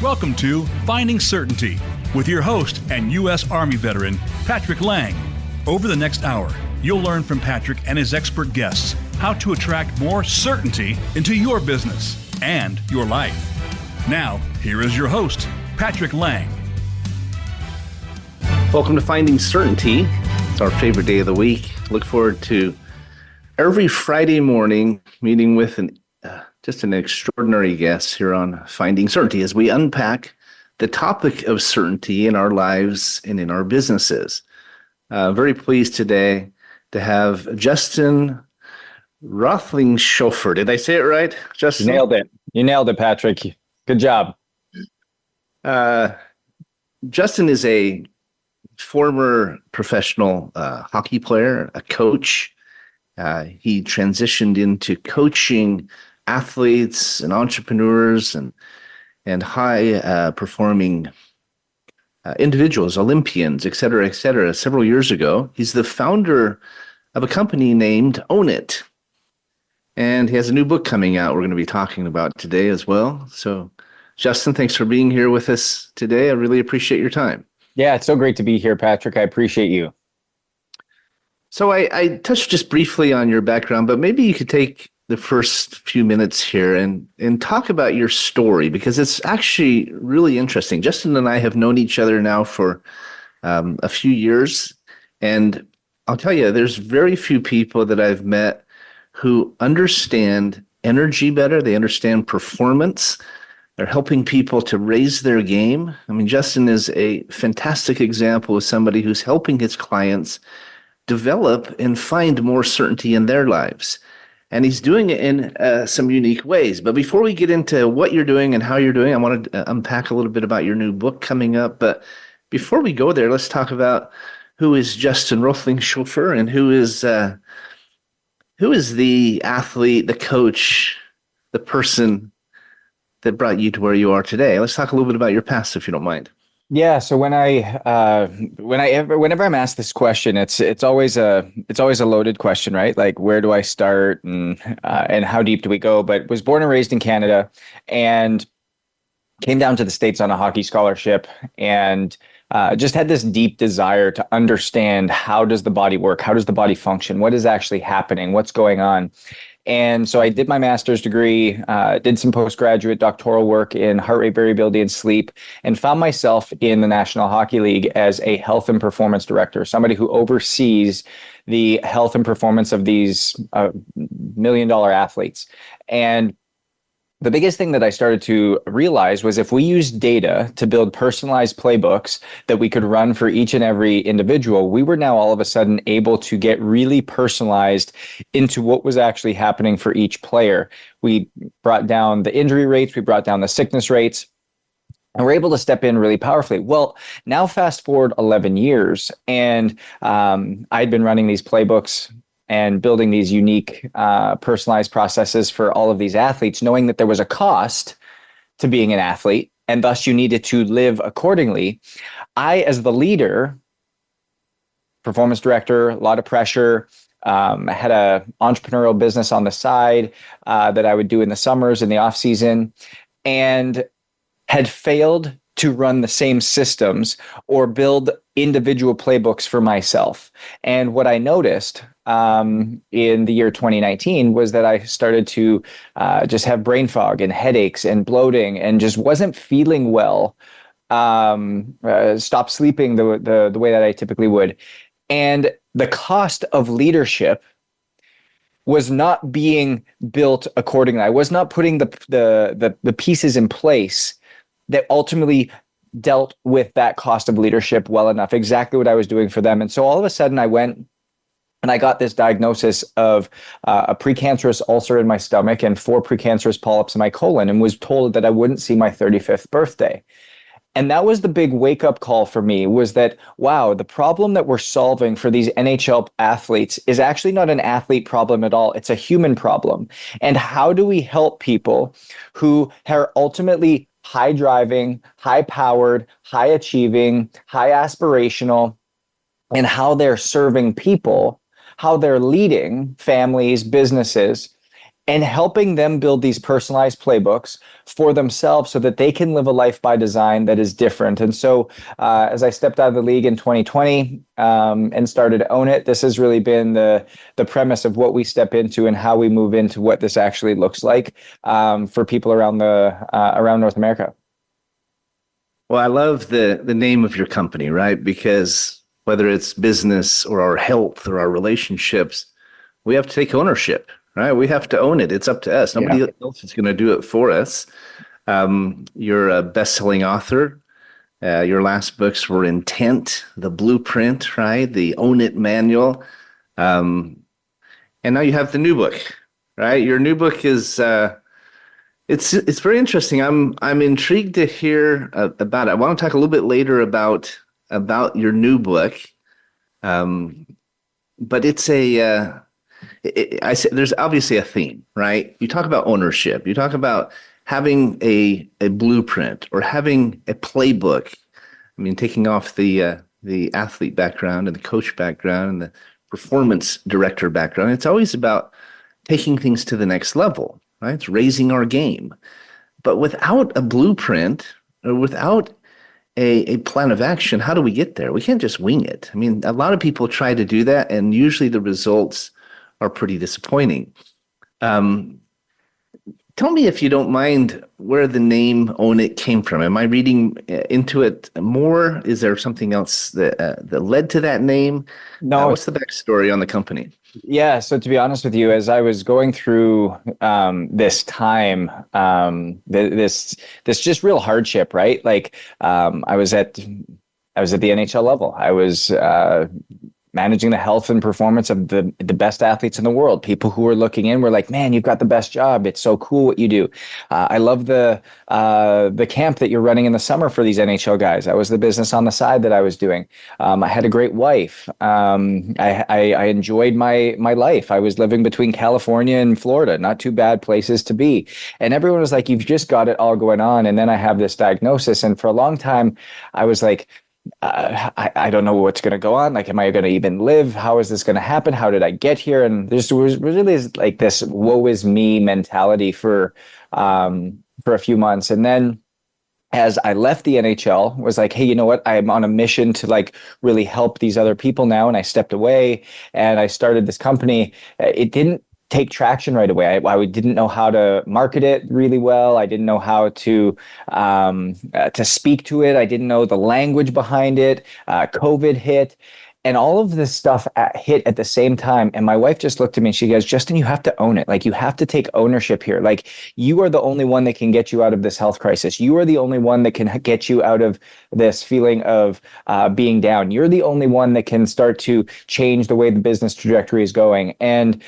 Welcome to Finding Certainty with your host and U.S. Army veteran, Patrick Laing. Over the next hour, you'll learn from Patrick and his expert guests how to attract more certainty into your business and your life. Now, here is your host, Patrick Laing. Welcome to Finding Certainty. It's our favorite day of the week. Look forward to every Friday morning meeting with just an extraordinary guest here on Finding Certainty as we unpack the topic of certainty in our lives and in our businesses. Very pleased today to have Justin Roethlingshoefer. Did I say it right, Justin? You nailed it, Patrick. Good job. Justin is a former professional hockey player, a coach. He transitioned into coaching athletes and entrepreneurs and high performing individuals, Olympians, et cetera, several years ago. He's the founder of a company named Own It. And he has a new book coming out we're going to be talking about today as well. So, Justin, thanks for being here with us today. I really appreciate your time. Yeah, it's so great to be here, Patrick. I appreciate you. So I touched just briefly on your background, but maybe you could take the first few minutes here and talk about your story, because it's actually really interesting. Justin and I have known each other now for a few years, and I'll tell you, there's very few people that I've met who understand energy better. They understand performance. They're helping people to raise their game. I mean, Justin is a fantastic example of somebody who's helping his clients develop and find more certainty in their lives. And he's doing it in some unique ways. But before we get into what you're doing and how you're doing, I want to unpack a little bit about your new book coming up. But before we go there, let's talk about who is Justin Roethlingshoefer and who is the athlete, the coach, the person that brought you to where you are today. Let's talk a little bit about your past, if you don't mind. Yeah. So whenever I'm asked this question, it's always a loaded question, right? Like, where do I start and how deep do we go? But was born and raised in Canada and came down to the States on a hockey scholarship and just had this deep desire to understand, how does the body work? How does the body function? What is actually happening? What's going on? And so I did my master's degree, did some postgraduate doctoral work in heart rate variability and sleep, and found myself in the National Hockey League as a health and performance director, somebody who oversees the health and performance of these million-dollar athletes. And the biggest thing that I started to realize was, if we use data to build personalized playbooks that we could run for each and every individual, we were now all of a sudden able to get really personalized into what was actually happening for each player. We brought down the injury rates, we brought down the sickness rates, and we're able to step in really powerfully. Well, now fast forward 11 years, and I'd been running these playbooks and building these unique personalized processes for all of these athletes, knowing that there was a cost to being an athlete, and thus you needed to live accordingly. I, as the leader, performance director, a lot of pressure, I had a entrepreneurial business on the side that I would do in the summers, in the off season, and had failed to run the same systems or build individual playbooks for myself. And what I noticed in the year 2019 was that I started to just have brain fog and headaches and bloating and just wasn't feeling well, stopped sleeping the way that I typically would. And the cost of leadership was not being built accordingly. I was not putting the pieces in place that ultimately dealt with that cost of leadership well enough, exactly what I was doing for them. And so all of a sudden I went and I got this diagnosis of a precancerous ulcer in my stomach and 4 precancerous polyps in my colon, and was told that I wouldn't see my 35th birthday. And that was the big wake up call for me, was that, wow, the problem that we're solving for these NHL athletes is actually not an athlete problem at all. It's a human problem. And how do we help people who are ultimately high driving, high powered, high achieving, high aspirational, and how they're serving people, how they're leading families, businesses, and helping them build these personalized playbooks for themselves so that they can live a life by design that is different. And so as I stepped out of the league in 2020 and started to own it, this has really been the premise of what we step into and how we move into what this actually looks like for people around around North America. Well, I love the name of your company, right? Because whether it's business or our health or our relationships, we have to take ownership, right? We have to own it. It's up to us. Nobody else is going to do it for us. You're a best-selling author. Your last books were Intent, The Blueprint, right? The Own It Manual. And now you have the new book, right? Your new book is it's very interesting. I'm intrigued to hear about it. I want to talk a little bit later about your new book. But it's I say there's obviously a theme, right? You talk about ownership. You talk about having a blueprint or having a playbook. I mean, taking off the athlete background and the coach background and the performance director background. It's always about taking things to the next level, right? It's raising our game. But without a blueprint or without a plan of action, how do we get there? We can't just wing it. I mean, a lot of people try to do that, and usually the results are pretty disappointing. Tell me, if you don't mind, where the name Own It came from. Am I reading into it more? Is there something else that led to that name? No. What's the backstory on the company? Yeah. So to be honest with you, as I was going through this time, this just real hardship, right? Like I was at the NHL level. I was managing the health and performance of the best athletes in the world. People who were looking in were like, man, you've got the best job. It's so cool what you do. I love the camp that you're running in the summer for these NHL guys. That was the business on the side that I was doing. I had a great wife. I enjoyed my life. I was living between California and Florida, not too bad places to be. And everyone was like, you've just got it all going on. And then I have this diagnosis. And for a long time, I was like, I don't know what's going to go on. Like, am I going to even live? How is this going to happen? How did I get here? And there was really like this woe is me mentality for a few months. And then as I left the NHL, was like, hey, you know what? I'm on a mission to like really help these other people now. And I stepped away and I started this company. It didn't take traction right away. I didn't know how to market it really well. I didn't know how to speak to it. I didn't know the language behind it. COVID hit. And all of this stuff hit at the same time. And my wife just looked at me and she goes, Justin, you have to own it. Like, you have to take ownership here. Like, you are the only one that can get you out of this health crisis. You are the only one that can get you out of this feeling of being down. You're the only one that can start to change the way the business trajectory is going. And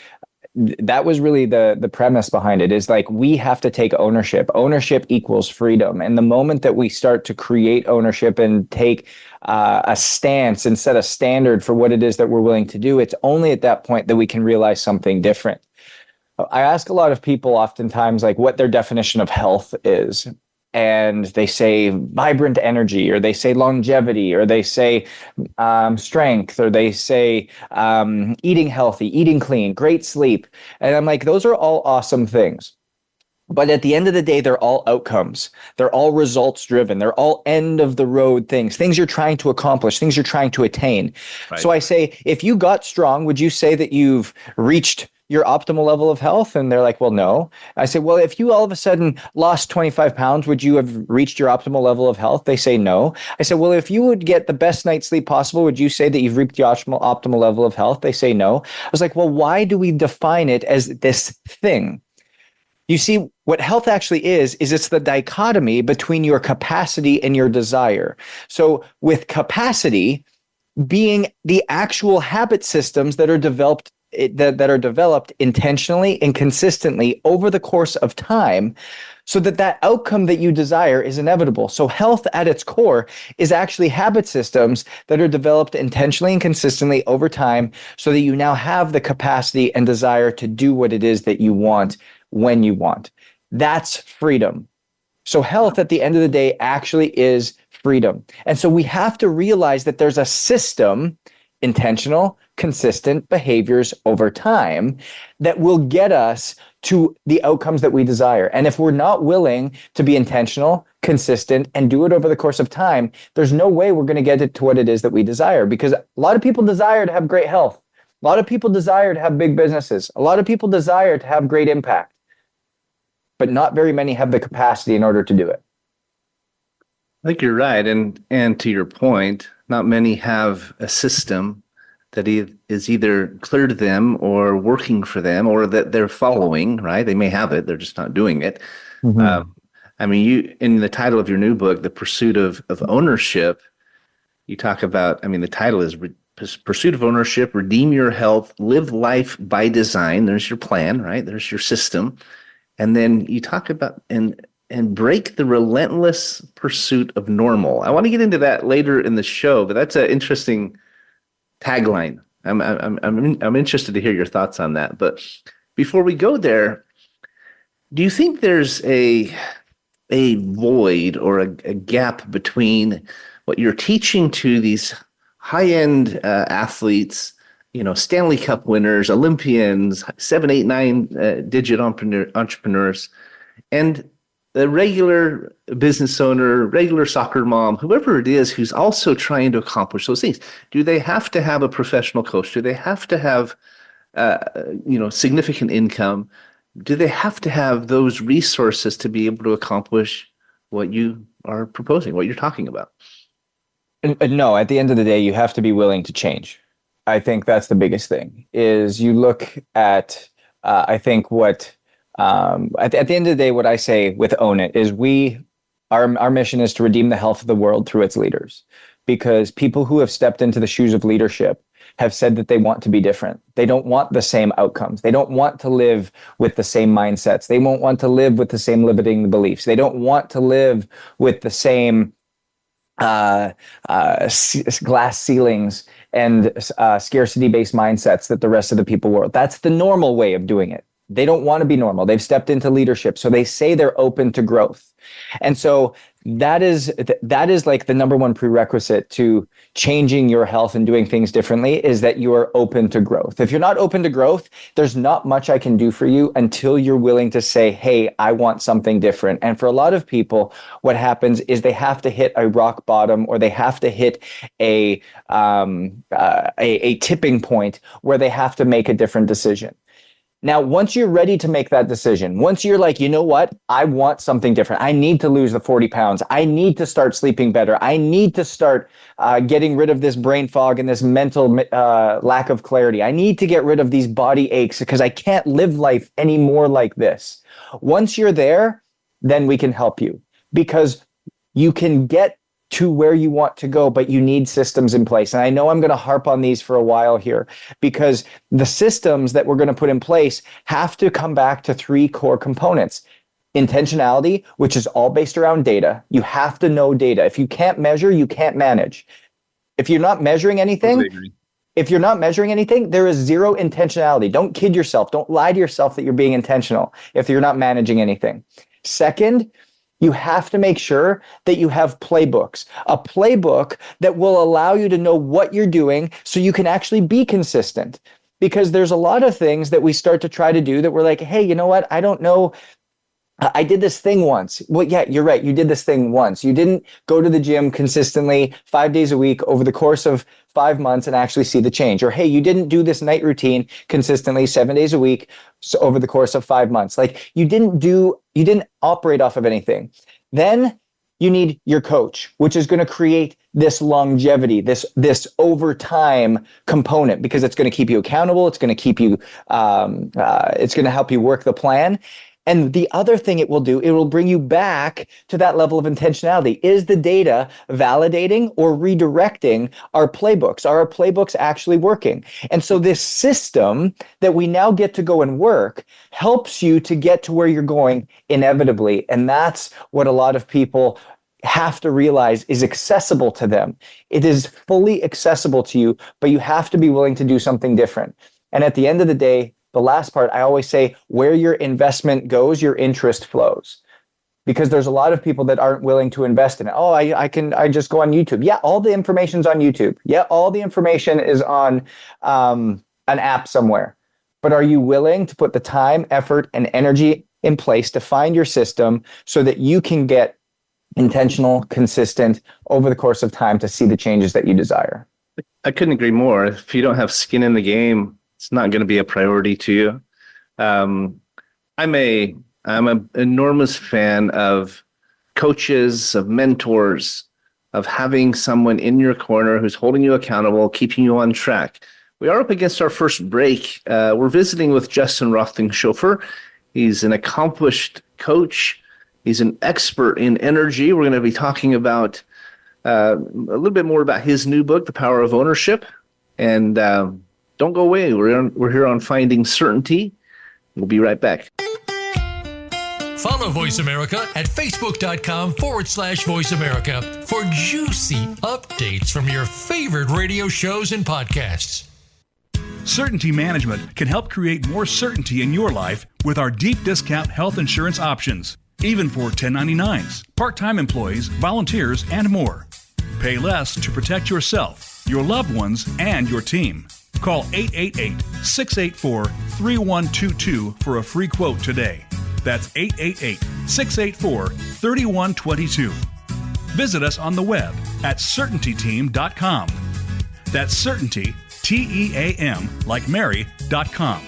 that was really the premise behind it, is like, we have to take ownership. Ownership equals freedom. And the moment that we start to create ownership and take a stance and set a standard for what it is that we're willing to do, it's only at that point that we can realize something different. I ask a lot of people oftentimes like what their definition of health is. And they say vibrant energy, or they say longevity, or they say strength, or they say eating healthy, eating clean, great sleep. And I'm like, those are all awesome things. But at the end of the day, they're all outcomes. They're all results driven. They're all end of the road things you're trying to accomplish, things you're trying to attain. Right. So I say, if you got strong, would you say that you've reached your optimal level of health? And they're like, well, no. I say, well, if you all of a sudden lost 25 pounds, would you have reached your optimal level of health? They say no. I said, well, if you would get the best night's sleep possible, would you say that you've reached your optimal level of health? They say no. I was like, well, why do we define it as this thing? You see, what health actually is it's the dichotomy between your capacity and your desire. So with capacity being the actual habit systems that are developed intentionally and consistently over the course of time, so that outcome that you desire is inevitable. So health at its core is actually habit systems that are developed intentionally and consistently over time, so that you now have the capacity and desire to do what it is that you want when you want. That's freedom. So health at the end of the day actually is freedom. And so we have to realize that there's a system, intentional, consistent behaviors over time, that will get us to the outcomes that we desire. And if we're not willing to be intentional, consistent, and do it over the course of time, there's no way we're going to get it to what it is that we desire. Because a lot of people desire to have great health. A lot of people desire to have big businesses. A lot of people desire to have great impact. But not very many have the capacity in order to do it. I think you're right. And to your point, not many have a system that is either clear to them or working for them or that they're following, right? They may have it, they're just not doing it. Mm-hmm. I mean, you, in the title of your new book, The Pursuit of Ownership, you talk about, I mean, the title is Pursuit of Ownership, Redeem Your Health, Live Life by Design. There's your plan, right? There's your system. And then you talk about and break the relentless pursuit of normal. I want to get into that later in the show, but that's an interesting tagline. I'm interested to hear your thoughts on that. But before we go there, do you think there's a void or a gap between what you're teaching to these high-end athletes, you know, Stanley Cup winners, Olympians, 7, 8, 9 digit entrepreneurs, and the regular business owner, regular soccer mom, whoever it is who's also trying to accomplish those things? Do they have to have a professional coach? Do they have to have, significant income? Do they have to have those resources to be able to accomplish what you are proposing, what you're talking about? No, at the end of the day, you have to be willing to change. I think that's the biggest thing, is you look at, I think what, at the end of the day, what I say with Own It is our mission is to redeem the health of the world through its leaders, because people who have stepped into the shoes of leadership have said that they want to be different. They don't want the same outcomes. They don't want to live with the same mindsets. They won't want to live with the same limiting beliefs. They don't want to live with the same glass ceilings and scarcity-based mindsets that the rest of the people were. That's the normal way of doing it. They don't want to be normal. They've stepped into leadership. So they say they're open to growth. And so that is like the number one prerequisite to changing your health and doing things differently, is that you are open to growth. If you're not open to growth, there's not much I can do for you until you're willing to say, hey, I want something different. And for a lot of people, what happens is they have to hit a rock bottom, or they have to hit a tipping point where they have to make a different decision. Now, once you're ready to make that decision, once you're like, you know what, I want something different. I need to lose the 40 pounds. I need to start sleeping better. I need to start getting rid of this brain fog and this mental lack of clarity. I need to get rid of these body aches because I can't live life anymore like this. Once you're there, then we can help you, because you can get to where you want to go, but you need systems in place. And I know I'm going to harp on these for a while here, because the systems that we're going to put in place have to come back to 3 core components. Intentionality, which is all based around data. You have to know data. If you can't measure, you can't manage. If you're not measuring anything, there is zero intentionality. Don't kid yourself. Don't lie to yourself that you're being intentional if you're not managing anything. Second, you have to make sure that you have playbooks, a playbook that will allow you to know what you're doing so you can actually be consistent. Because there's a lot of things that we start to try to do that we're like, hey, you know what? I don't know. I did this thing once. Well, yeah, you're right. You did this thing once. You didn't go to the gym consistently 5 days a week over the course of 5 months and actually see the change. Or, hey, you didn't do this night routine consistently 7 days a week over the course of 5 months. Like you didn't operate off of anything. Then you need your coach, which is going to create this longevity, this overtime component, because it's going to keep you accountable. It's going to keep you, it's going to help you work the plan. And the other thing it will do, it will bring you back to that level of intentionality. Is the data validating or redirecting our playbooks? Are our playbooks actually working? And so this system that we now get to go and work helps you to get to where you're going inevitably. And that's what a lot of people have to realize is accessible to them. It is fully accessible to you, but you have to be willing to do something different. And at the end of the day, the last part, I always say, where your investment goes, your interest flows. Because there's a lot of people that aren't willing to invest in it. Oh, I just go on YouTube. Yeah, all the information's on YouTube. Yeah, all the information is on an app somewhere. but are you willing to put the time, effort, and energy in place to find your system so that you can get intentional, consistent over the course of time to see the changes that you desire? I couldn't agree more. If you don't have skin in the game, it's not going to be a priority to you. I'm an enormous fan of coaches, of mentors, of having someone in your corner who's holding you accountable, keeping you on track. We are up against our first break. We're visiting with Justin Roethlingshoefer. He's an accomplished coach. He's an expert in energy. We're going to be talking about a little bit more about his new book, The Power of Ownership. And don't go away. We're here on Finding Certainty. We'll be right back. Follow Voice America at facebook.com/Voice America for juicy updates from your favorite radio shows and podcasts. Certainty Management can help create more certainty in your life with our deep discount health insurance options, even for 1099s, part-time employees, volunteers, and more. Pay less to protect yourself, your loved ones, and your team. Call 888-684-3122 for a free quote today. That's 888-684-3122. Visit us on the web at certaintyteam.com. That's certainty, T-E-A-M, like Mary.com.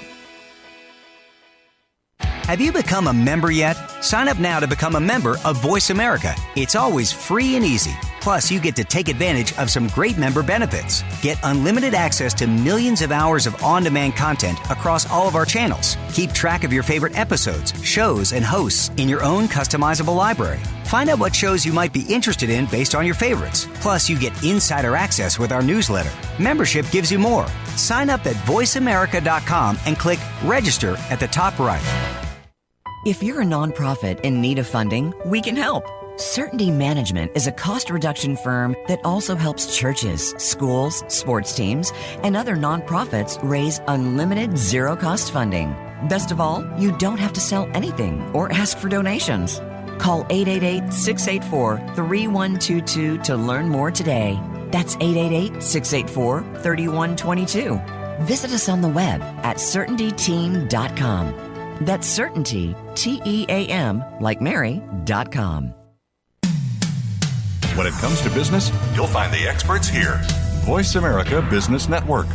Have you become a member yet? Sign up now to become a member of Voice America. It's always free and easy. Plus, you get to take advantage of some great member benefits. Get unlimited access to millions of hours of on-demand content across all of our channels. Keep track of your favorite episodes, shows, and hosts in your own customizable library. Find out what shows you might be interested in based on your favorites. Plus, you get insider access with our newsletter. Membership gives you more. Sign up at voiceamerica.com and click register at the top right. If you're a nonprofit in need of funding, we can help. Certainty Management is a cost reduction firm that also helps churches, schools, sports teams, and other nonprofits raise unlimited zero-cost funding. Best of all, you don't have to sell anything or ask for donations. Call 888-684-3122 to learn more today. That's 888-684-3122. Visit us on the web at certaintyteam.com. That's certainty, T-E-A-M, like Mary.com. When it comes to business, you'll find the experts here. Voice America Business Network.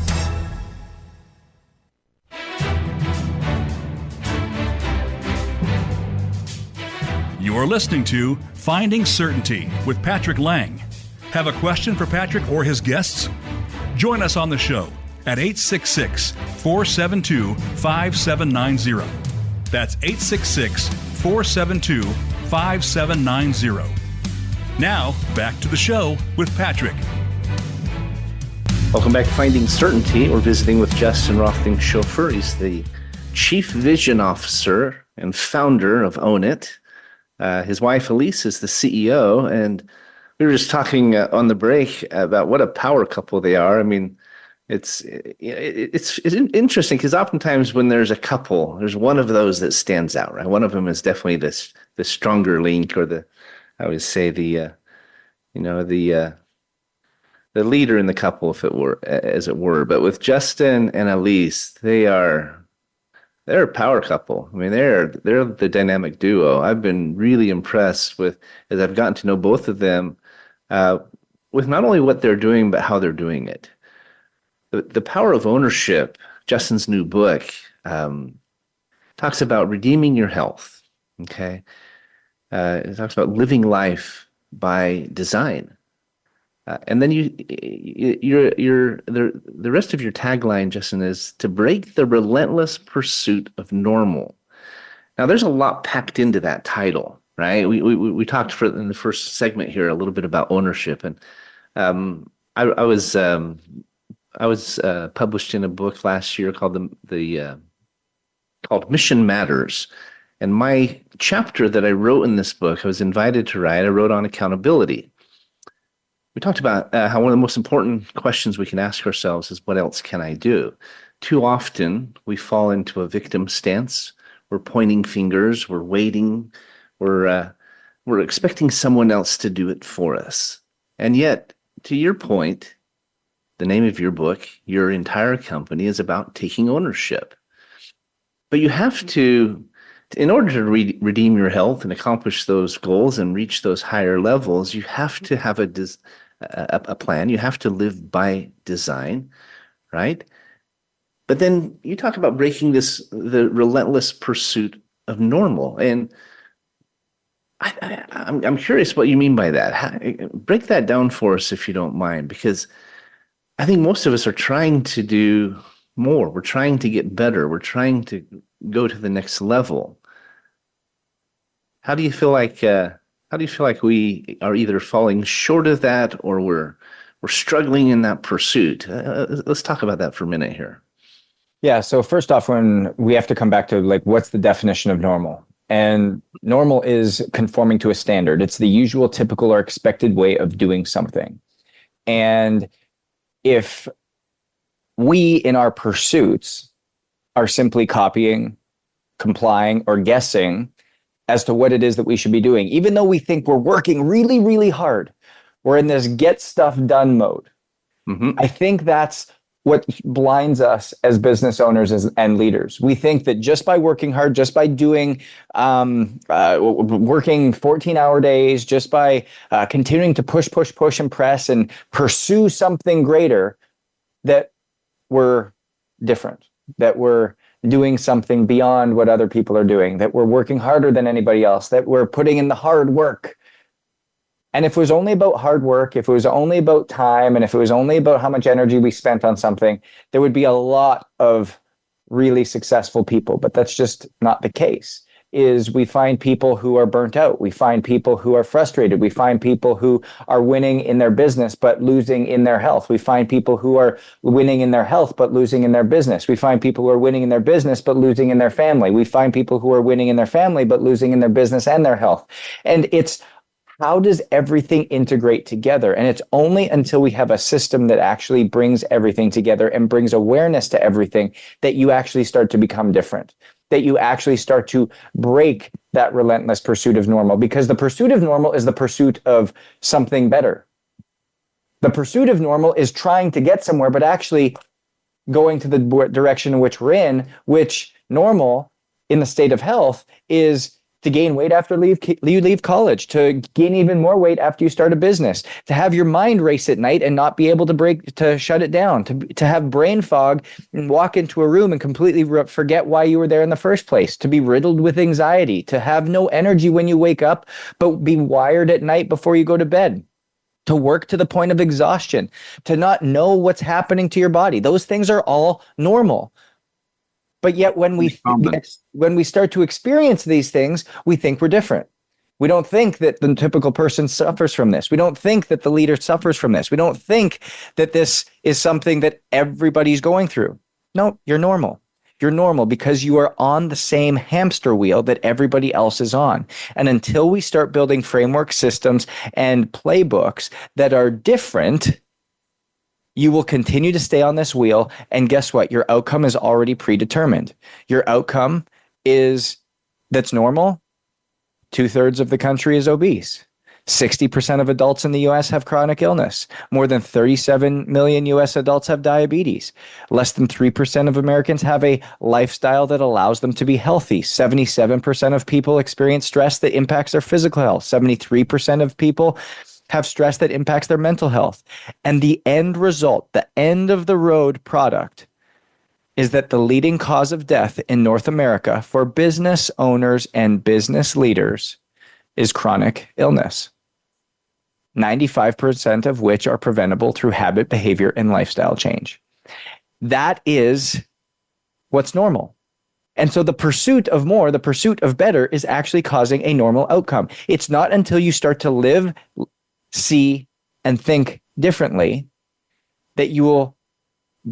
You're listening to Finding Certainty with Patrick Laing. Have a question for Patrick or his guests? Join us on the show at 866-472-5790. That's 866-472-5790. Now, back to the show with Patrick. Welcome back to Finding Certainty. We're visiting with Justin Roethlingshoefer. He's the Chief Vision Officer and founder of Own It. His wife, Elise, is the CEO. And we were just talking on the break about what a power couple they are. I mean, it's interesting because oftentimes when there's a couple, there's one of those that stands out, right? One of them is definitely the stronger link, or the leader in the couple, if it were, as it were. But with Justin and Elise, they're a power couple. I mean, they're the dynamic duo. I've been really impressed with, as I've gotten to know both of them, with not only what they're doing, but how they're doing it. The Power of Ownership, Justin's new book, talks about redeeming your health. Okay, it talks about living life by design, and then the rest of your tagline, Justin, is to break the relentless pursuit of normal. Now, there's a lot packed into that title, right? We talked in the first segment here a little bit about ownership, and I was published in a book last year called called Mission Matters. And my chapter that I wrote in this book, I was invited to write, I wrote on accountability. We talked about how one of the most important questions we can ask ourselves is, what else can I do? Too often, we fall into a victim stance. We're pointing fingers. We're waiting. We're expecting someone else to do it for us. And yet, to your point, the name of your book, your entire company is about taking ownership. But you have to, in order to redeem your health and accomplish those goals and reach those higher levels, you have to have a plan. You have to live by design, right? But then you talk about breaking the relentless pursuit of normal. And I'm curious what you mean by that. Break that down for us if you don't mind, because I think most of us are trying to do more. We're trying to get better. We're trying to go to the next level. How do you feel like we are either falling short of that, or we're struggling in that pursuit? Let's talk about that for a minute here. Yeah. So first off, when we have to come back to like, what's the definition of normal? And normal is conforming to a standard. It's the usual, typical, or expected way of doing something. And if we, in our pursuits, are simply copying, complying, or guessing as to what it is that we should be doing, even though we think we're working really, really hard, we're in this get stuff done mode. Mm-hmm. I think that's what blinds us as business owners and leaders. We think that just by working hard, just by doing, working 14-hour days, just by continuing to push, and press and pursue something greater, that we're different, that we're doing something beyond what other people are doing, that we're working harder than anybody else, that we're putting in the hard work. And if it was only about hard work, if it was only about time, and if it was only about how much energy we spent on something, there would be a lot of really successful people. But that's just not the case. Is we find people who are burnt out. We find people who are frustrated. We find people who are winning in their business, but losing in their health. We find people who are winning in their health, but losing in their business. We find people who are winning in their business, but losing in their family. We find people who are winning in their family, but losing in their business and their health. And it's, how does everything integrate together? And it's only until we have a system that actually brings everything together and brings awareness to everything that you actually start to become different, that you actually start to break that relentless pursuit of normal. Because the pursuit of normal is the pursuit of something better. The pursuit of normal is trying to get somewhere, but actually going to the direction in which we're in, which normal in the state of health is to gain weight after you leave college, to gain even more weight after you start a business, to have your mind race at night and not be able to shut it down, to have brain fog and walk into a room and completely forget why you were there in the first place, to be riddled with anxiety, to have no energy when you wake up, but be wired at night before you go to bed, to work to the point of exhaustion, to not know what's happening to your body. Those things are all normal. But yet when we start to experience these things, we think we're different. We don't think that the typical person suffers from this. We don't think that the leader suffers from this. We don't think that this is something that everybody's going through. No, you're normal. You're normal because you are on the same hamster wheel that everybody else is on. And until we start building framework systems and playbooks that are different, you will continue to stay on this wheel. And guess what? Your outcome is already predetermined. Your outcome is that's normal. 2/3 of the country is obese. 60% of adults in the US have chronic illness. More than 37 million US adults have diabetes. Less than 3% of Americans have a lifestyle that allows them to be healthy. 77% of people experience stress that impacts their physical health. 73% of people have stress that impacts their mental health. And the end result, the end of the road product, is that the leading cause of death in North America for business owners and business leaders is chronic illness. 95% of which are preventable through habit, behavior, and lifestyle change. That is what's normal. And so the pursuit of more, the pursuit of better is actually causing a normal outcome. It's not until you start to live, see, and think differently that you will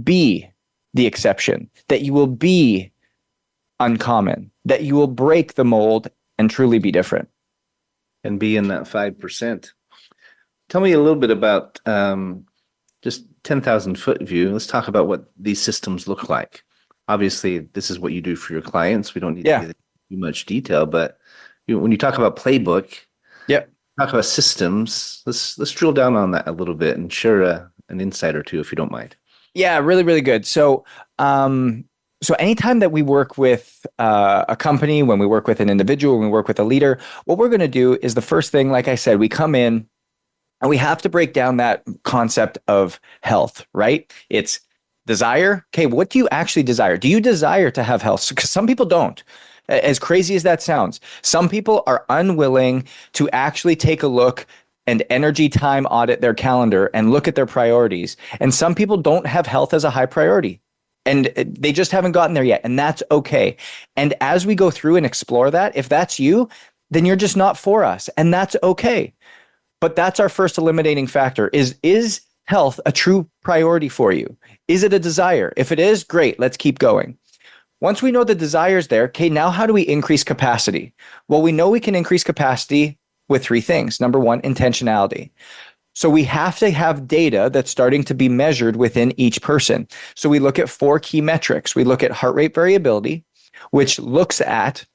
be the exception, that you will be uncommon, that you will break the mold and truly be different. And be in that 5%. Tell me a little bit about just 10,000 foot view. Let's talk about what these systems look like. Obviously, this is what you do for your clients. We don't need to get into too much detail, but when you talk about playbook, talk about systems, let's drill down on that a little bit and share an insight or two if you don't mind. Yeah, really, really good. So So anytime that we work with a company, when we work with an individual, when we work with a leader, what we're going to do is the first thing, like I said, we come in and we have to break down that concept of health, right? It's desire. Okay, what do you actually desire? Do you desire to have health? Because some people don't. As crazy as that sounds, some people are unwilling to actually take a look and energy time audit their calendar and look at their priorities. And some people don't have health as a high priority. And they just haven't gotten there yet. And that's okay. And as we go through and explore that, if that's you, then you're just not for us. And that's okay. But that's our first eliminating factor is health a true priority for you? Is it a desire? If it is, great, let's keep going. Once we know the desire's there, okay, now how do we increase capacity? Well, we know we can increase capacity with three things. Number one, intentionality. So we have to have data that's starting to be measured within each person. So we look at 4 key metrics. We look at heart rate variability, which looks at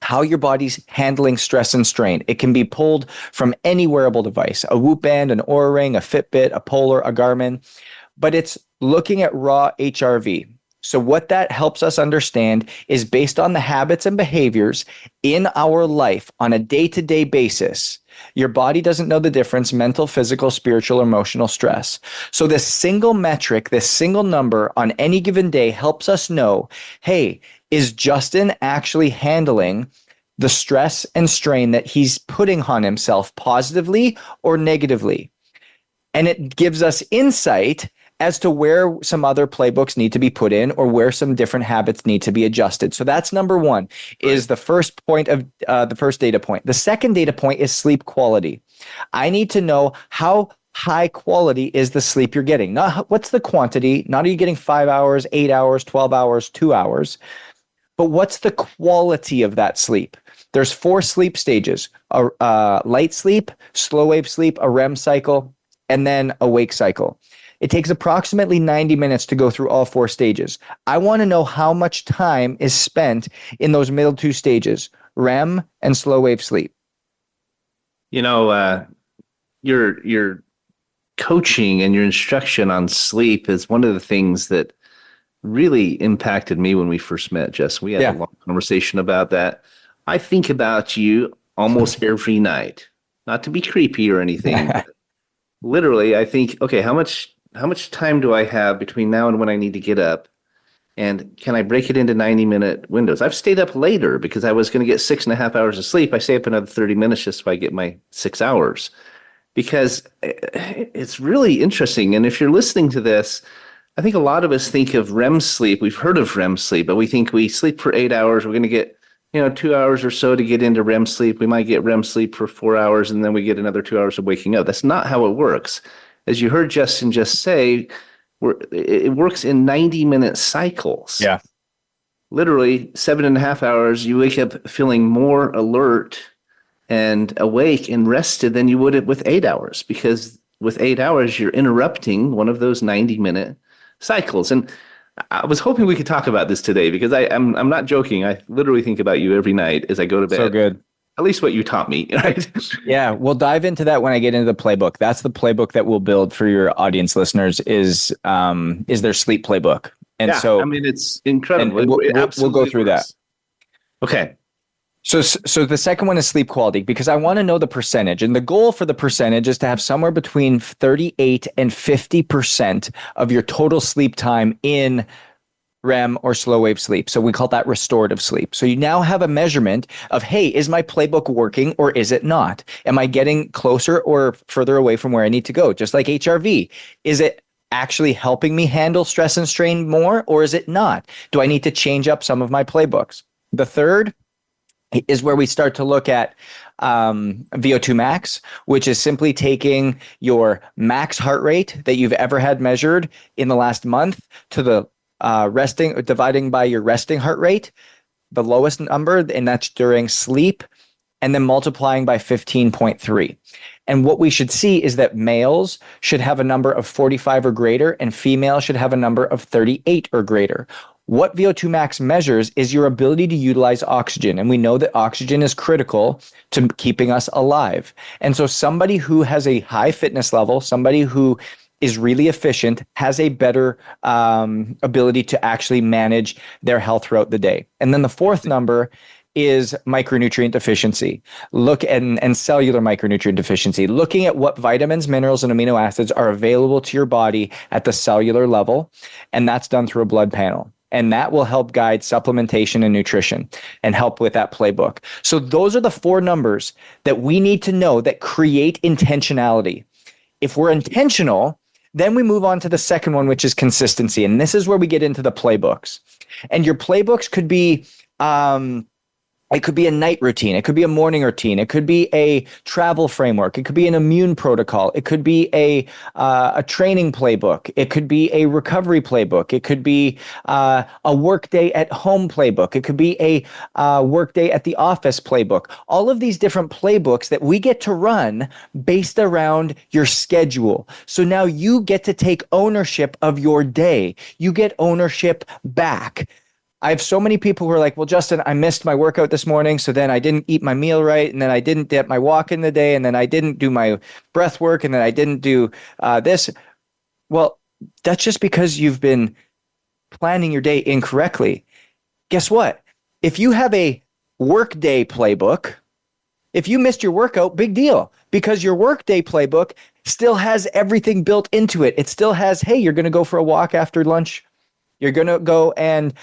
how your body's handling stress and strain. It can be pulled from any wearable device, a Whoop band, an Oura ring, a Fitbit, a Polar, a Garmin, but it's looking at raw HRV. So what that helps us understand is based on the habits and behaviors in our life on a day-to-day basis. Your body doesn't know the difference, mental, physical, spiritual, emotional stress. So this single metric, this single number on any given day helps us know, hey, is Justin actually handling the stress and strain that he's putting on himself positively or negatively? And it gives us insight as to where some other playbooks need to be put in or where some different habits need to be adjusted. So that's number one, is the first point of the first data point. The second data point is sleep quality. I need to know how high quality is the sleep you're getting. Not what's the quantity, not are you getting 5 hours, 8 hours, 12 hours, 2 hours, but what's the quality of that sleep? There's 4 sleep stages, a light sleep, slow wave sleep, a REM cycle, and then a wake cycle. It takes approximately 90 minutes to go through all 4 stages. I want to know how much time is spent in those middle 2 stages, REM and slow wave sleep. You know, your coaching and your instruction on sleep is one of the things that really impacted me when we first met, Jess. We had a long conversation about that. I think about you almost every night, not to be creepy or anything, but literally I think, okay, how much time do I have between now and when I need to get up? And can I break it into 90-minute windows? I've stayed up later because I was going to get 6.5 hours of sleep. I stay up another 30 minutes just so I get my 6 hours, because it's really interesting. And if you're listening to this, I think a lot of us think of REM sleep. We've heard of REM sleep, but we think we sleep for 8 hours. We're going to get 2 hours or so to get into REM sleep. We might get REM sleep for 4 hours, and then we get another 2 hours of waking up. That's not how it works. As you heard Justin just say, it works in 90-minute cycles. Yeah. Literally 7.5 hours, you wake up feeling more alert and awake and rested than you would with 8 hours, because with 8 hours, you're interrupting one of those 90-minute cycles. And I was hoping we could talk about this today, because I'm not joking. I literally think about you every night as I go to bed. So good. At least what you taught me, right? Yeah, we'll dive into that when I get into the playbook. That's the playbook that we'll build for your audience listeners is their sleep playbook. And so, I mean, it's incredible. And we'll go through that. Okay. So the second one is sleep quality, because I want to know the percentage. And the goal for the percentage is to have somewhere between 38 and 50% of your total sleep time in REM or slow wave sleep. So we call that restorative sleep. So you now have a measurement of, hey, is my playbook working or is it not? Am I getting closer or further away from where I need to go? Just like HRV. Is it actually helping me handle stress and strain more, or is it not? Do I need to change up some of my playbooks? The third is where we start to look at VO2 max, which is simply taking your max heart rate that you've ever had measured in the last month to the dividing by your resting heart rate, the lowest number, and that's during sleep, and then multiplying by 15.3. And what we should see is that males should have a number of 45 or greater, and females should have a number of 38 or greater. What VO2 max measures is your ability to utilize oxygen. And we know that oxygen is critical to keeping us alive. And so somebody who has a high fitness level, somebody who is really efficient, has a better ability to actually manage their health throughout the day. And then the fourth number is micronutrient deficiency. Look at and cellular micronutrient deficiency, looking at what vitamins, minerals, and amino acids are available to your body at the cellular level. And that's done through a blood panel. And that will help guide supplementation and nutrition and help with that playbook. So those are the four numbers that we need to know that create intentionality. If we're intentional, then we move on to the second one, which is consistency. And this is where we get into the playbooks. And your playbooks could be, it could be a night routine. It could be a morning routine. It could be a travel framework. It could be an immune protocol. It could be a training playbook. It could be a recovery playbook. It could be a workday at home playbook. It could be a workday at the office playbook. All of these different playbooks that we get to run based around your schedule. So now you get to take ownership of your day. You get ownership back. I have so many people who are like, well, Justin, I missed my workout this morning. So then I didn't eat my meal right. And then I didn't get my walk in the day. And then I didn't do my breath work. And then I didn't do this. Well, that's just because you've been planning your day incorrectly. Guess what? If you have a workday playbook, if you missed your workout, big deal, because your workday playbook still has everything built into it. It still has, hey, you're going to go for a walk after lunch. You're going to go and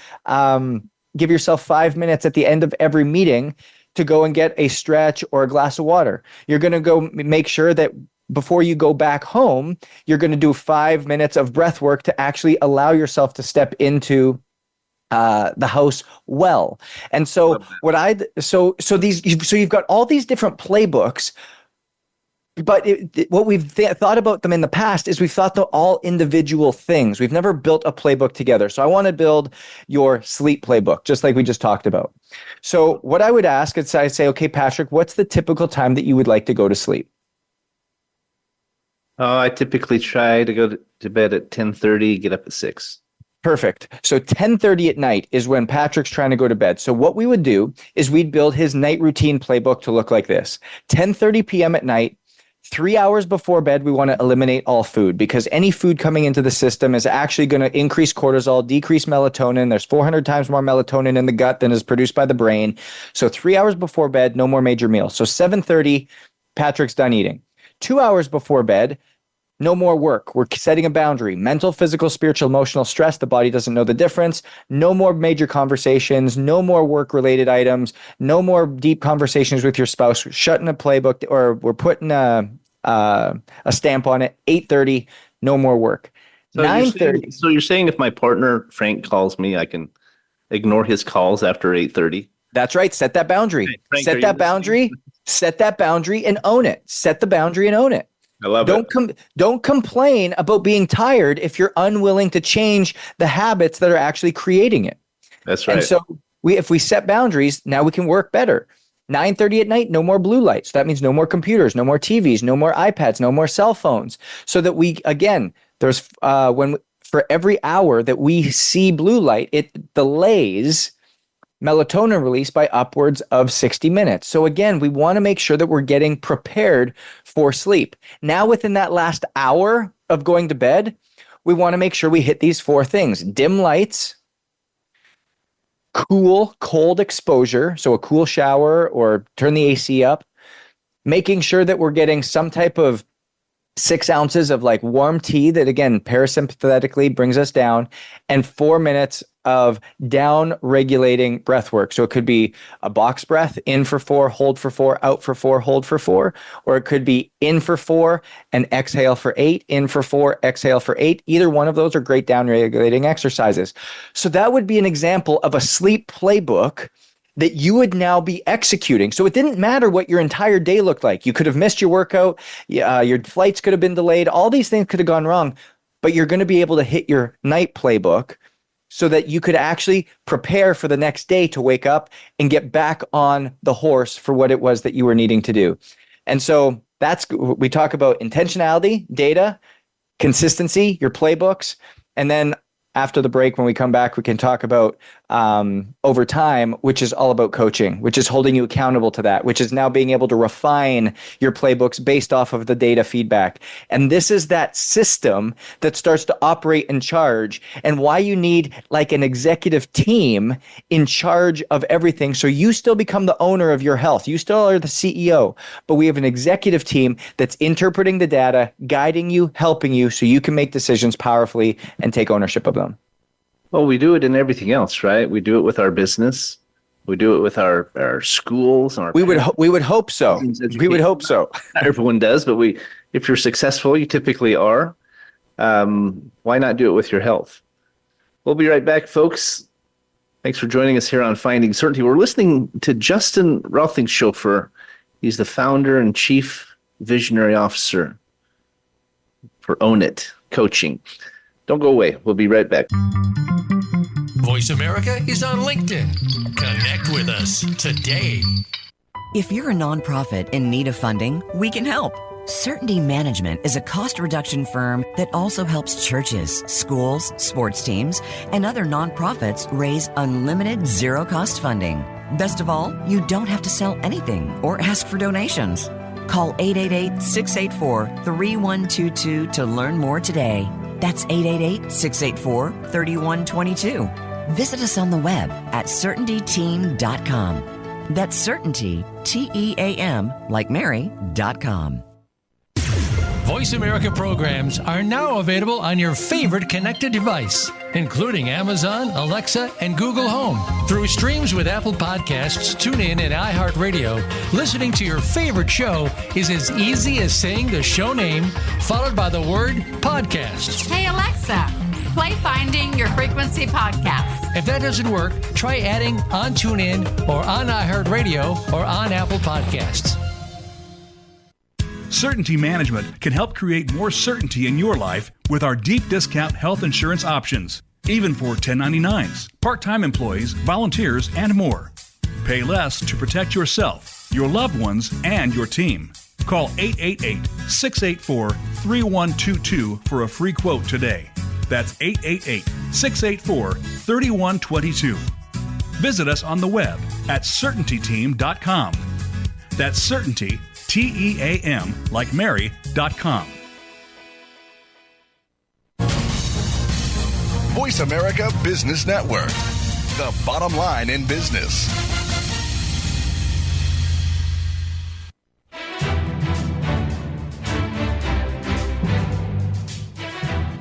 give yourself 5 minutes at the end of every meeting to go and get a stretch or a glass of water. You're going to go make sure that before you go back home, you're going to do 5 minutes of breath work to actually allow yourself to step into the house well. And so you've got all these different playbooks. But what we've thought about them in the past is we've thought they're all individual things. We've never built a playbook together. So I want to build your sleep playbook, just like we just talked about. So what I would ask is I say, okay, Patrick, what's the typical time that you would like to go to sleep? I typically try to go to bed at 10:30, get up at 6. Perfect. So 10:30 at night is when Patrick's trying to go to bed. So what we would do is we'd build his night routine playbook to look like this. 10:30 p.m. at night. 3 hours before bed, we want to eliminate all food because any food coming into the system is actually going to increase cortisol, decrease melatonin. There's 400 times more melatonin in the gut than is produced by the brain. So 3 hours before bed, no more major meals. So 7:30, Patrick's done eating. 2 hours before bed, no more work. We're setting a boundary. Mental, physical, spiritual, emotional stress. The body doesn't know the difference. No more major conversations. No more work-related items. No more deep conversations with your spouse. We're shutting a playbook, or we're putting a stamp on it. 8:30. No more work. So 9:30. So you're saying if my partner Frank calls me, I can ignore his calls after 8:30? That's right. Set that boundary. Okay, Frank, Set that boundary. Set that boundary and own it. Set the boundary and own it. I love it. Don't complain about being tired if you're unwilling to change the habits that are actually creating it. That's right. And so if we set boundaries, now we can work better. 9:30 at night, no more blue lights. So that means no more computers, no more TVs, no more iPads, no more cell phones. So that there's for every hour that we see blue light, it delays melatonin release by upwards of 60 minutes. So again, we want to make sure that we're getting prepared for sleep. Now, within that last hour of going to bed, we want to make sure we hit these four things: dim lights, cold exposure, so a cool shower or turn the AC up, making sure that we're getting some type of 6 ounces of like warm tea that, again, parasympathetically brings us down, and 4 minutes of down regulating breath work. So it could be a box breath, in for 4, hold for 4, out for 4, hold for 4, or it could be in for 4 and exhale for 8, in for 4, exhale for 8. Either one of those are great down regulating exercises. So that would be an example of a sleep playbook that you would now be executing. So it didn't matter what your entire day looked like. You could have missed your workout, your flights could have been delayed, all these things could have gone wrong, but you're going to be able to hit your night playbook so that you could actually prepare for the next day to wake up and get back on the horse for what it was that you were needing to do. And so we talk about intentionality, data, consistency, your playbooks, and then After the break, when we come back, we can talk about over time, which is all about coaching, which is holding you accountable to that, which is now being able to refine your playbooks based off of the data feedback. And this is that system that starts to operate in charge, and why you need like an executive team in charge of everything. So you still become the owner of your health. You still are the CEO, but we have an executive team that's interpreting the data, guiding you, helping you, so you can make decisions powerfully and take ownership of them. Well, we do it in everything else, right? We do it with our business. We do it with our schools. And our we would hope so. We would hope so. Not everyone does, but if you're successful, you typically are. Why not do it with your health? We'll be right back, folks. Thanks for joining us here on Finding Certainty. We're listening to Justin Roethlingshoefer. He's the founder and chief visionary officer for Own It Coaching. Don't go away. We'll be right back. Voice America is on LinkedIn. Connect with us today. If you're a nonprofit in need of funding, we can help. Certainty Management is a cost reduction firm that also helps churches, schools, sports teams, and other nonprofits raise unlimited zero-cost funding. Best of all, you don't have to sell anything or ask for donations. Call 888-684-3122 to learn more today. That's 888-684-3122. Visit us on the web at CertaintyTeam.com. That's Certainty, Team, like Mary.com. Voice America programs are now available on your favorite connected device, including Amazon, Alexa, and Google Home. Through streams with Apple Podcasts, TuneIn, and iHeartRadio, listening to your favorite show is as easy as saying the show name followed by the word podcast. Hey, Alexa, play Finding Your Frequency podcast. If that doesn't work, try adding on TuneIn or on iHeartRadio or on Apple Podcasts. Certainty Management can help create more certainty in your life with our deep discount health insurance options, even for 1099s, part-time employees, volunteers, and more. Pay less to protect yourself, your loved ones, and your team. Call 888-684-3122 for a free quote today. That's 888-684-3122. Visit us on the web at CertaintyTeam.com. That's Certainty, Team, like Mary.com. Voice America Business Network, the bottom line in business.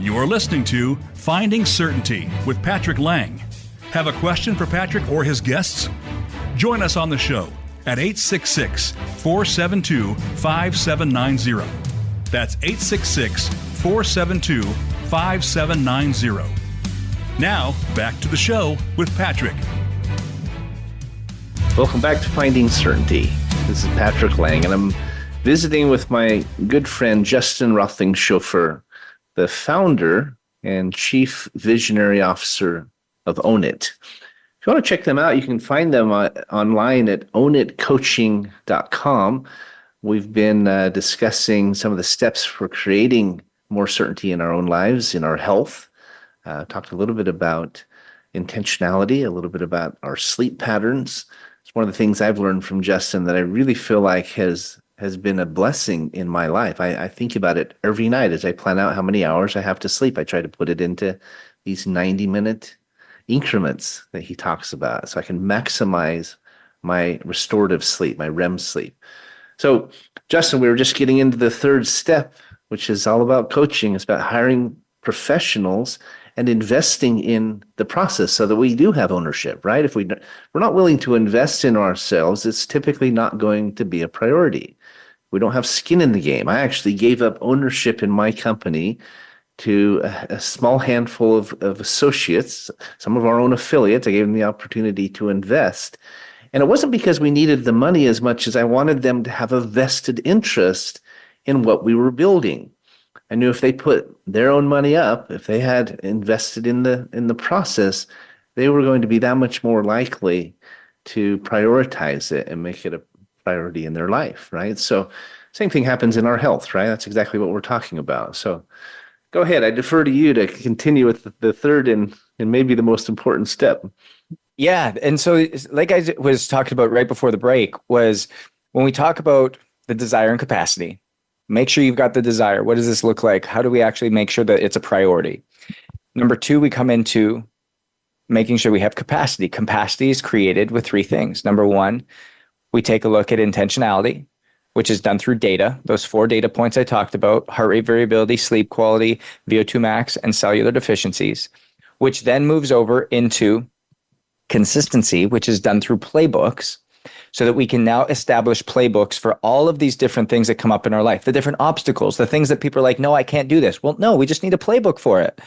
You are listening to Finding Certainty with Patrick Laing. Have a question for Patrick or his guests? Join us on the show at 866-472-5790. That's 866-472-5790. Now, back to the show with Patrick. Welcome back to Finding Certainty. This is Patrick Laing, and I'm visiting with my good friend Justin Roethlingshoefer, the founder and chief visionary officer of Own It. If you want to check them out, you can find them online at ownitcoaching.com. We've been discussing some of the steps for creating more certainty in our own lives, in our health. Talked a little bit about intentionality, a little bit about our sleep patterns. It's one of the things I've learned from Justin that I really feel like has been a blessing in my life. I think about it every night as I plan out how many hours I have to sleep. I try to put it into these 90-minute increments that he talks about so I can maximize my restorative sleep, my REM sleep. So, Justin, we were just getting into the third step, which is all about coaching. It's about hiring professionals and investing in the process so that we do have ownership, right? If we're not willing to invest in ourselves, it's typically not going to be a priority. We don't have skin in the game. I actually gave up ownership in my company to a small handful of associates, some of our own affiliates. I gave them the opportunity to invest. And it wasn't because we needed the money as much as I wanted them to have a vested interest in what we were building. I knew if they put their own money up, if they had invested in the process, they were going to be that much more likely to prioritize it and make it a priority in their life, right? So same thing happens in our health, right? That's exactly what we're talking about. So Go ahead. I defer to you to continue with the third and maybe the most important step. Yeah. And so, like I was talking about right before the break, was when we talk about the desire and capacity, make sure you've got the desire. What does this look like? How do we actually make sure that it's a priority? Number two, we come into making sure we have capacity. Capacity is created with three things. Number one, we take a look at intentionality, which is done through data. Those 4 data points I talked about: heart rate variability, sleep quality, VO2 max, and cellular deficiencies, which then moves over into consistency, which is done through playbooks, so that we can now establish playbooks for all of these different things that come up in our life, the different obstacles, the things that people are like, no, I can't do this. Well, no, we just need a playbook for it.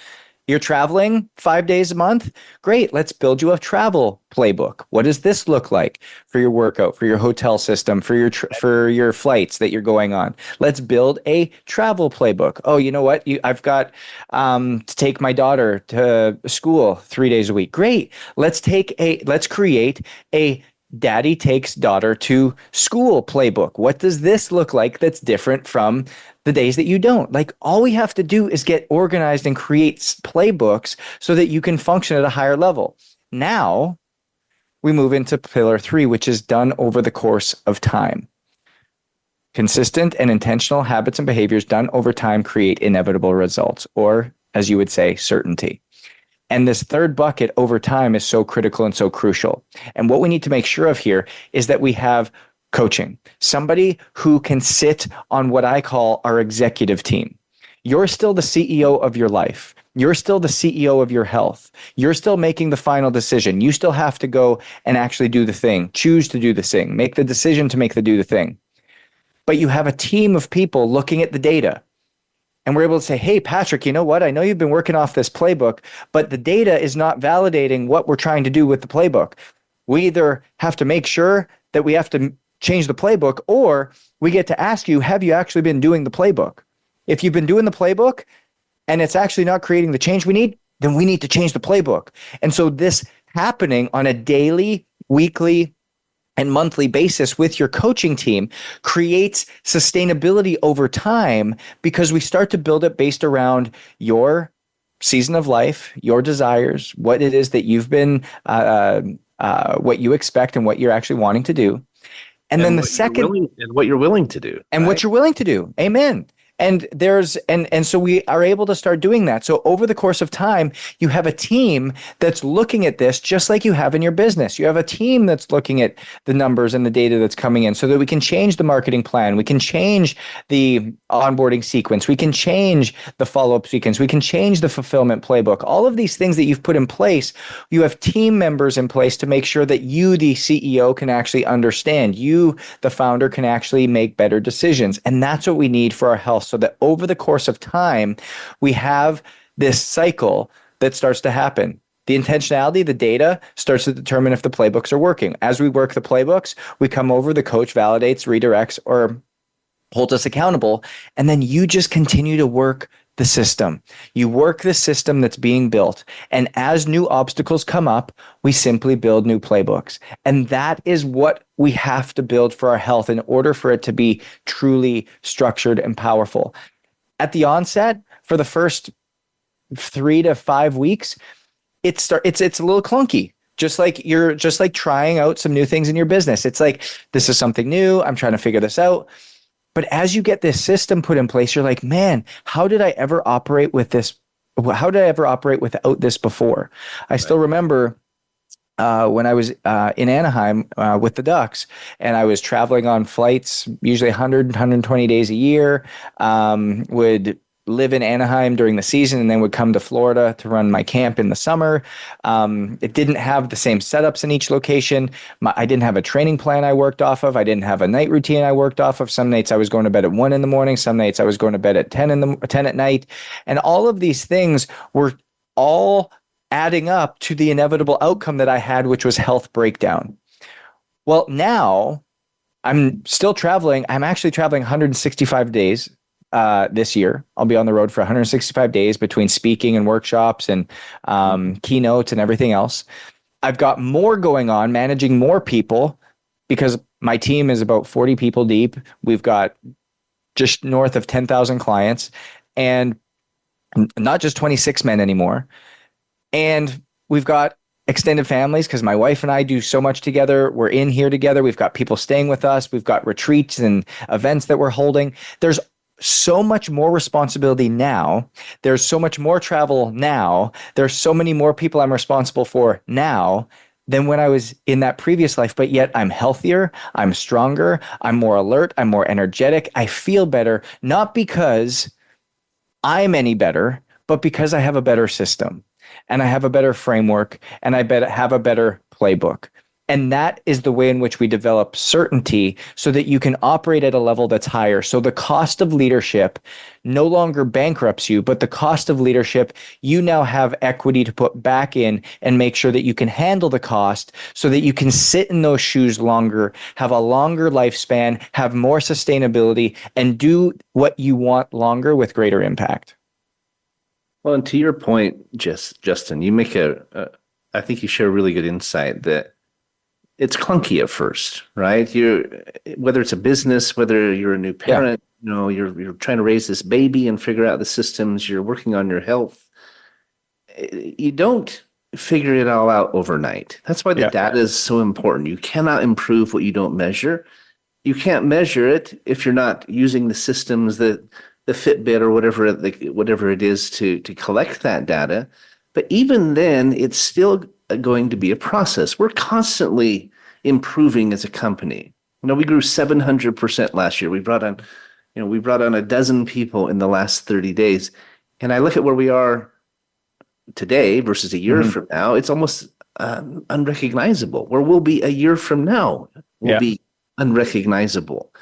You're traveling 5 days a month? Great. Let's build you a travel playbook. What does this look like for your workout, for your hotel system, for your flights that you're going on? Let's build a travel playbook. Oh, you know what? I've got to take my daughter to school 3 days a week. Great. Let's create a daddy takes daughter to school playbook. What does this look like that's different from the days that you don't? Like, all we have to do is get organized and create playbooks so that you can function at a higher level. Now we move into pillar 3, which is done over the course of time. Consistent and intentional habits and behaviors done over time create inevitable results, or, as you would say, certainty. And this third bucket over time is so critical and so crucial. And what we need to make sure of here is that we have coaching, somebody who can sit on what I call our executive team. You're still the CEO of your life. You're still the CEO of your health. You're still making the final decision. You still have to go and actually do the thing, choose to do the thing, make the decision to do the thing. But you have a team of people looking at the data. And we're able to say, hey, Patrick, you know what? I know you've been working off this playbook, but the data is not validating what we're trying to do with the playbook. We either have to make sure that we have to change the playbook, or we get to ask you, have you actually been doing the playbook? If you've been doing the playbook and it's actually not creating the change we need, then we need to change the playbook. And so this happening on a daily, weekly, and monthly basis with your coaching team creates sustainability over time, because we start to build it based around your season of life, your desires, what it is that you've been, what you expect and what you're actually wanting to do. And then the second, and what you're willing to do. And what you're willing to do. Amen. And so we are able to start doing that. So over the course of time, you have a team that's looking at this just like you have in your business. You have a team that's looking at the numbers and the data that's coming in, so that we can change the marketing plan. We can change the onboarding sequence. We can change the follow-up sequence. We can change the fulfillment playbook. All of these things that you've put in place, you have team members in place to make sure that you, the CEO, can actually understand. You, the founder, can actually make better decisions. And that's what we need for our health, so that over the course of time, we have this cycle that starts to happen. The intentionality, the data starts to determine if the playbooks are working. As we work the playbooks, we come over, the coach validates, redirects, or holds us accountable. And then you just continue to work the system. You work the system that's being built. And as new obstacles come up, we simply build new playbooks. And that is what we have to build for our health in order for it to be truly structured and powerful. At the onset, for the first 3 to 5 weeks, it's a little clunky. Just like trying out some new things in your business. It's like, this is something new. I'm trying to figure this out. But as you get this system put in place, you're like, man, how did I ever operate with this? How did I ever operate without this before? I still remember when I was in Anaheim with the Ducks, and I was traveling on flights, usually 100, 120 days a year, would live in Anaheim during the season and then would come to Florida to run my camp in the summer. It didn't have the same setups in each location. I didn't have a training plan I worked off of. I didn't have a night routine I worked off of. Some nights I was going to bed at 1 a.m. Some nights I was going to bed at 10 at night. And all of these things were all adding up to the inevitable outcome that I had, which was health breakdown. Well, now I'm still traveling. I'm actually traveling 165 days this year. I'll be on the road for 165 days between speaking and workshops and keynotes and everything else. I've got more going on, managing more people, because my team is about 40 people deep. We've got just north of 10,000 clients. And not just 26 men anymore. And we've got extended families because my wife and I do so much together. We're in here together. We've got people staying with us. We've got retreats and events that we're holding. There's so much more responsibility now. There's so much more travel now. There's so many more people I'm responsible for now than when I was in that previous life. But yet I'm healthier. I'm stronger. I'm more alert. I'm more energetic. I feel better, not because I'm any better, but because I have a better system and I have a better framework and have a better playbook. And that is the way in which we develop certainty so that you can operate at a level that's higher. So the cost of leadership no longer bankrupts you, but the cost of leadership, you now have equity to put back in and make sure that you can handle the cost so that you can sit in those shoes longer, have a longer lifespan, have more sustainability, and do what you want longer with greater impact. Well, and to your point, Justin, you make I think you share a really good insight that it's clunky at first, right? Whether it's a business, whether you're a new parent, you're trying to raise this baby and figure out the systems, you're working on your health. You don't figure it all out overnight. That's why the data is so important. You cannot improve what you don't measure. You can't measure it if you're not using the systems that the Fitbit or whatever it is to collect that data. But even then, it's still going to be a process. We're constantly improving as a company. We grew 700% last year. We brought on a dozen people in the last 30 days. And I look at where we are today versus a year from now, it's almost unrecognizable. Where we'll be a year from now will be unrecognizable.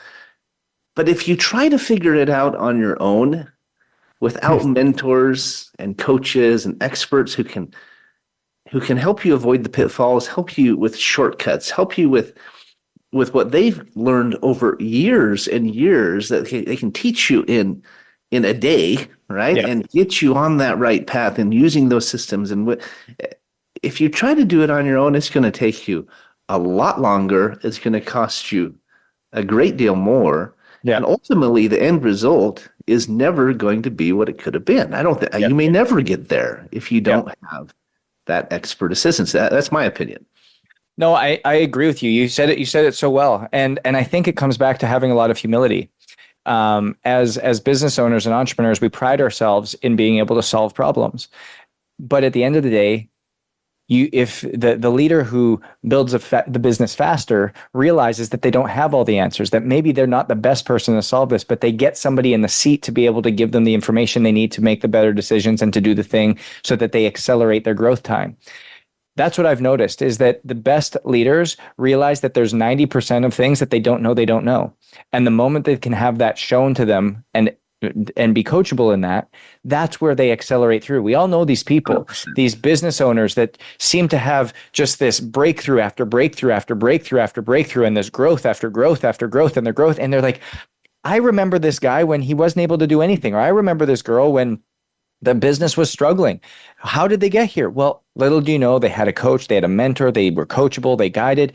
But if you try to figure it out on your own without mentors and coaches and experts who can help you avoid the pitfalls, help you with shortcuts, help you with what they've learned over years and years that they can teach you in a day, right? Yeah. And get you on that right path and using those systems. And if you try to do it on your own, it's going to take you a lot longer. It's going to cost you a great deal more. Yeah. And ultimately, the end result is never going to be what it could have been. I don't think you may never get there if you don't have that expert assistance. That's my opinion. No, I agree with you. You said it so well. And I think it comes back to having a lot of humility. As business owners and entrepreneurs, we pride ourselves in being able to solve problems. But at the end of the day, if the leader who builds the business faster realizes that they don't have all the answers, that maybe they're not the best person to solve this, but they get somebody in the seat to be able to give them the information they need to make the better decisions and to do the thing so that they accelerate their growth time. That's what I've noticed is that the best leaders realize that there's 90% of things that they don't know. And the moment they can have that shown to them and be coachable in that, that's where they accelerate through. We all know these people, 100%. These business owners that seem to have just this breakthrough after breakthrough after breakthrough after breakthrough and this growth after growth after growth and their growth. And they're like, I remember this guy when he wasn't able to do anything, or I remember this girl when the business was struggling. How did they get here? Well, little do you know, they had a coach, they had a mentor, they were coachable, they guided.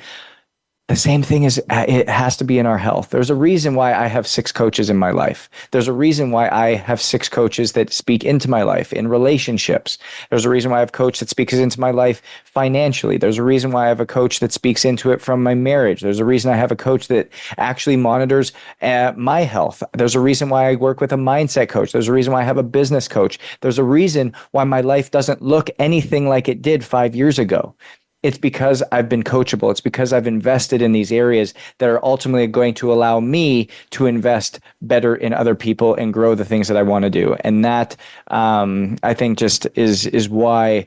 The same thing is it has to be in our health. There's a reason why I have 6 coaches in my life. There's a reason why I have 6 coaches that speak into my life in relationships. There's a reason why I have a coach that speaks into my life financially. There's a reason why I have a coach that speaks into it from my marriage. There's a reason I have a coach that actually monitors my health. There's a reason why I work with a mindset coach. There's a reason why I have a business coach. There's a reason why my life doesn't look anything like it did 5 years ago. It's because I've been coachable. It's because I've invested in these areas that are ultimately going to allow me to invest better in other people and grow the things that I want to do. And that, I think, just is why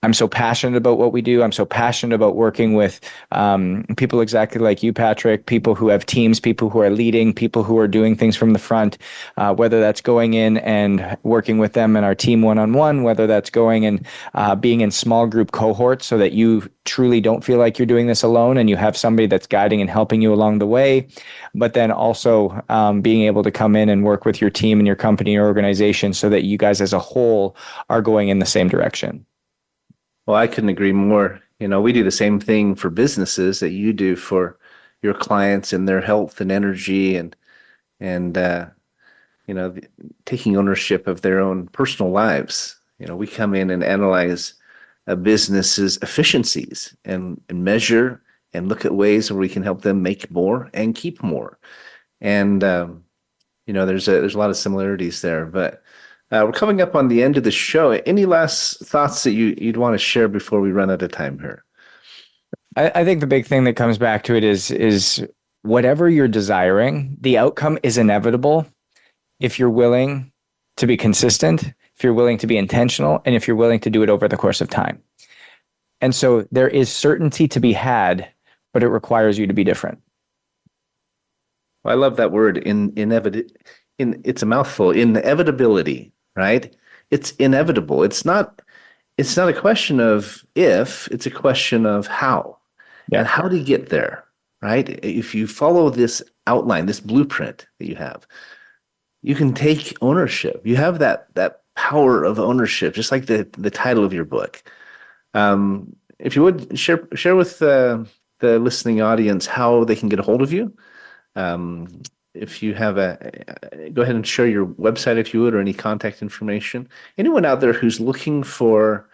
I'm so passionate about what we do. I'm so passionate about working with people exactly like you, Patrick, people who have teams, people who are leading, people who are doing things from the front, whether that's going in and working with them and our team one-on-one, whether that's going and being in small group cohorts so that you truly don't feel like you're doing this alone and you have somebody that's guiding and helping you along the way, but then also being able to come in and work with your team and your company or organization so that you guys as a whole are going in the same direction. Well, I couldn't agree more. We do the same thing for businesses that you do for your clients and their health and energy. And taking ownership of their own personal lives. We come in and analyze a business's efficiencies and measure and look at ways where we can help them make more and keep more. And there's a lot of similarities there. But we're coming up on the end of the show. Any last thoughts that you'd want to share before we run out of time here? I think the big thing that comes back to it is whatever you're desiring, the outcome is inevitable if you're willing to be consistent, if you're willing to be intentional, and if you're willing to do it over the course of time. And so there is certainty to be had, but it requires you to be different. Well, I love that word, it's a mouthful, inevitability, right? It's inevitable. It's not a question of if, it's a question of how. Yeah. And how to get there, right? If you follow this outline, this blueprint that you have, you can take ownership. You have that power of ownership, just like the title of your book. If you would share with the listening audience how they can get a hold of you. If you have go ahead and share your website if you would, or any contact information. Anyone out there who's looking for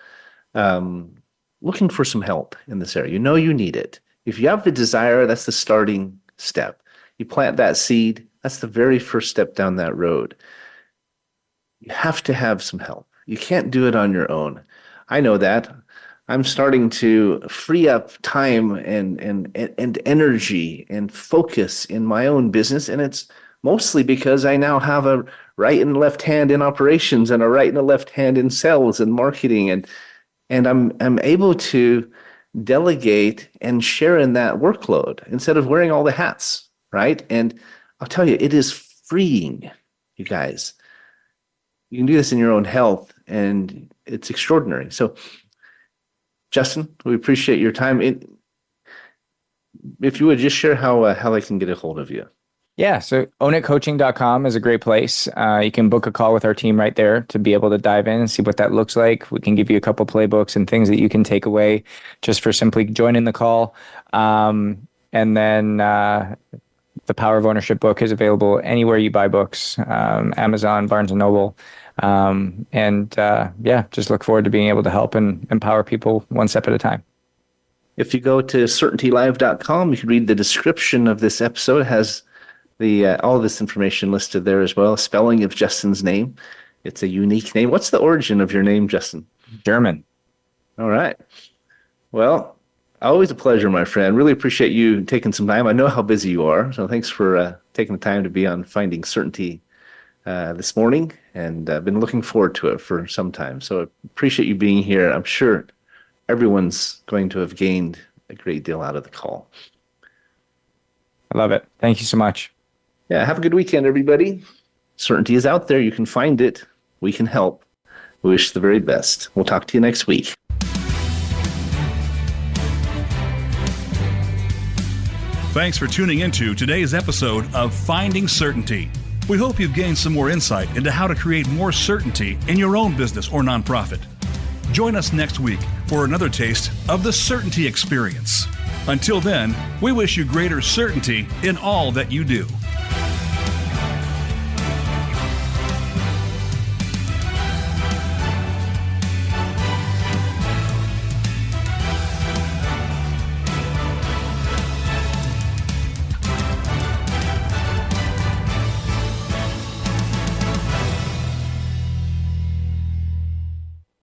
some help in this area, you need it. If you have the desire, that's the starting step. You plant that seed. That's the very first step down that road. You have to have some help. You can't do it on your own. I know that. I'm starting to free up time and energy and focus in my own business, and it's mostly because I now have a right and left hand in operations and a right and a left hand in sales and marketing, and I'm able to delegate and share in that workload instead of wearing all the hats, right? And I'll tell you, it is freeing, you guys. You can do this in your own health, and it's extraordinary. So, Justin, we appreciate your time. If you would just share how I can get a hold of you. Yeah, so ownitcoaching.com is a great place. You can book a call with our team right there to be able to dive in and see what that looks like. We can give you a couple playbooks and things that you can take away just for simply joining the call. And then the Power of Ownership book is available anywhere you buy books, Amazon, Barnes & Noble. Just look forward to being able to help and empower people one step at a time. If you go to certaintylive.com, you can read the description of this episode. It has all of this information listed there as well. Spelling of Justin's name. It's a unique name. What's the origin of your name, Justin? German. All right. Well, always a pleasure, my friend. Really appreciate you taking some time. I know how busy you are, so thanks for taking the time to be on Finding Certainty this morning, and I've been looking forward to it for some time. So I appreciate you being here. I'm sure everyone's going to have gained a great deal out of the call. I love it. Thank you so much. Yeah, have a good weekend, everybody. Certainty is out there. You can find it. We can help. We wish the very best. We'll talk to you next week. Thanks for tuning into today's episode of Finding Certainty. We hope you've gained some more insight into how to create more certainty in your own business or nonprofit. Join us next week for another taste of the Certainty Experience. Until then, we wish you greater certainty in all that you do.